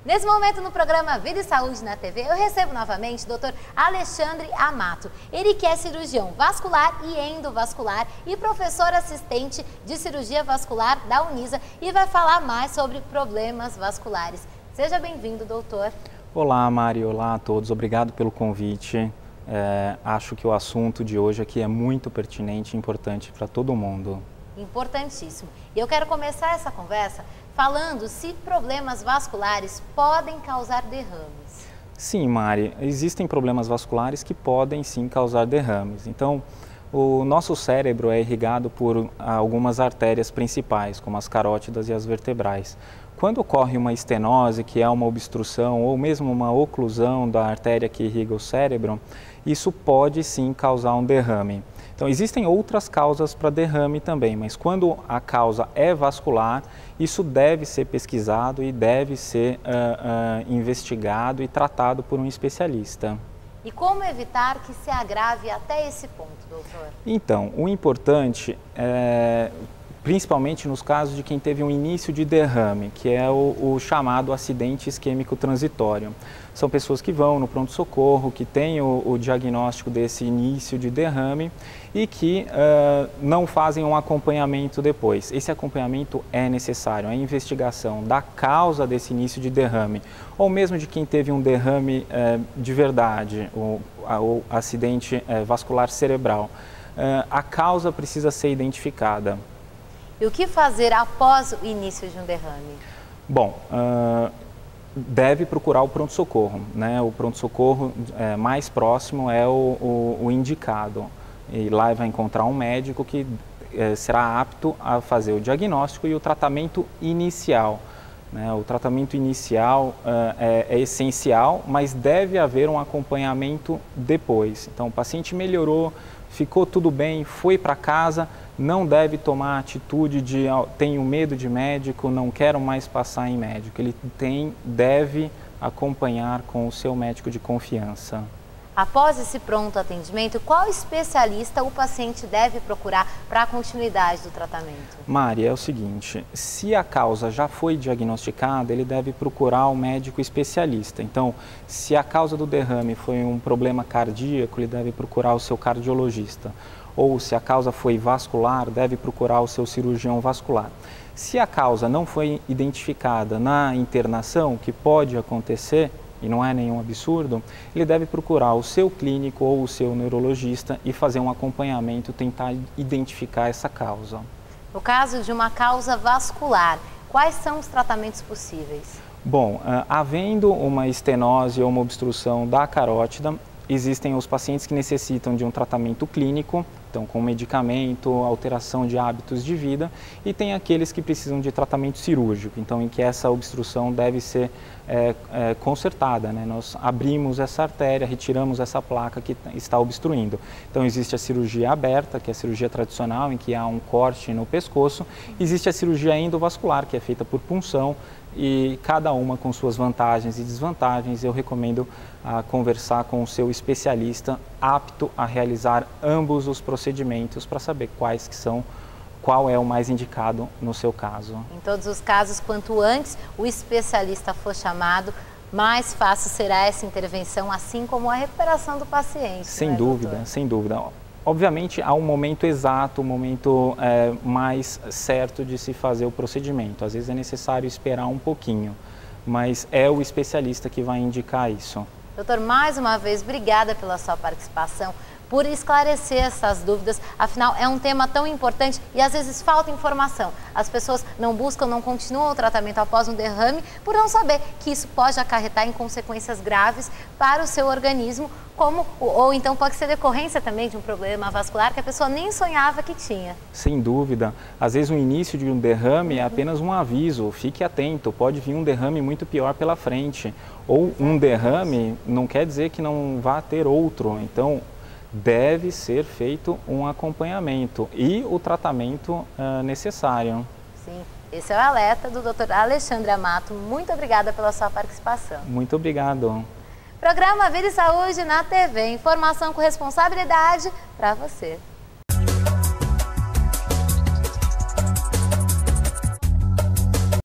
Nesse momento, no programa Vida e Saúde na TV, eu recebo novamente o Dr. Alexandre Amato. Ele que é cirurgião vascular e endovascular e professor assistente de cirurgia vascular da Unisa e vai falar mais sobre problemas vasculares. Seja bem-vindo, doutor. Olá, Mari. Olá a todos. Obrigado pelo convite. Acho que o assunto de hoje aqui é muito pertinente e importante para todo mundo. Importantíssimo. E eu quero começar essa conversa falando se problemas vasculares podem causar derrames. Sim, Mari, existem problemas vasculares que podem sim causar derrames. Então, o nosso cérebro é irrigado por algumas artérias principais, como as carótidas e as vertebrais. Quando ocorre uma estenose, que é uma obstrução ou mesmo uma oclusão da artéria que irriga o cérebro, isso pode sim causar um derrame. Então, existem outras causas para derrame também, mas quando a causa é vascular, isso deve ser pesquisado e deve ser investigado e tratado por um especialista. E como evitar que se agrave até esse ponto, doutor? Então, o importante é, principalmente nos casos de quem teve um início de derrame, que é o chamado acidente isquêmico transitório. São pessoas que vão no pronto-socorro, que têm o diagnóstico desse início de derrame e que não fazem um acompanhamento depois. Esse acompanhamento é necessário, a investigação da causa desse início de derrame, ou mesmo de quem teve um derrame de verdade, o acidente vascular cerebral. A causa precisa ser identificada. E o que fazer após o início de um derrame? Bom, deve procurar o pronto-socorro, né? O pronto-socorro mais próximo é o indicado. E lá vai encontrar um médico que será apto a fazer o diagnóstico e o tratamento inicial. Né? O tratamento inicial é essencial, mas deve haver um acompanhamento depois. Então, o paciente melhorou, ficou tudo bem, foi para casa, não deve tomar a atitude de tenho medo de médico, não quero mais passar em médico. Ele deve acompanhar com o seu médico de confiança. Após esse pronto atendimento, qual especialista o paciente deve procurar para a continuidade do tratamento? Mari, é o seguinte, se a causa já foi diagnosticada, ele deve procurar o médico especialista. Então, se a causa do derrame foi um problema cardíaco, ele deve procurar o seu cardiologista. Ou se a causa foi vascular, deve procurar o seu cirurgião vascular. Se a causa não foi identificada na internação, que pode acontecer, e não é nenhum absurdo, ele deve procurar o seu clínico ou o seu neurologista e fazer um acompanhamento, tentar identificar essa causa. No caso de uma causa vascular, quais são os tratamentos possíveis? Bom, havendo uma estenose ou uma obstrução da carótida, existem os pacientes que necessitam de um tratamento clínico, então com medicamento, alteração de hábitos de vida, e tem aqueles que precisam de tratamento cirúrgico, então em que essa obstrução deve ser consertada, né? Nós abrimos essa artéria, retiramos essa placa que está obstruindo. Então existe a cirurgia aberta, que é a cirurgia tradicional, em que há um corte no pescoço, existe a cirurgia endovascular, que é feita por punção, e cada uma com suas vantagens e desvantagens. Eu recomendo conversar com o seu especialista apto a realizar ambos os procedimentos para saber qual é o mais indicado no seu caso. Em todos os casos, quanto antes o especialista for chamado, mais fácil será essa intervenção, assim como a recuperação do paciente. Sem dúvida, doutor? Sem dúvida. Obviamente, há um momento exato, um momento mais certo de se fazer o procedimento. Às vezes é necessário esperar um pouquinho, mas é o especialista que vai indicar isso. Doutor, mais uma vez, obrigada pela sua participação, por esclarecer essas dúvidas. Afinal, é um tema tão importante e às vezes falta informação. As pessoas não buscam, não continuam o tratamento após um derrame por não saber que isso pode acarretar em consequências graves para o seu organismo, ou então pode ser decorrência também de um problema vascular que a pessoa nem sonhava que tinha. Sem dúvida. Às vezes o início de um derrame é apenas um aviso, fique atento, pode vir um derrame muito pior pela frente. Ou um derrame não quer dizer que não vá ter outro, então deve ser feito um acompanhamento e o tratamento necessário. Sim, esse é o alerta do Dr. Alexandre Amato. Muito obrigada pela sua participação. Muito obrigado. Programa Vida e Saúde na TV. Informação com responsabilidade para você.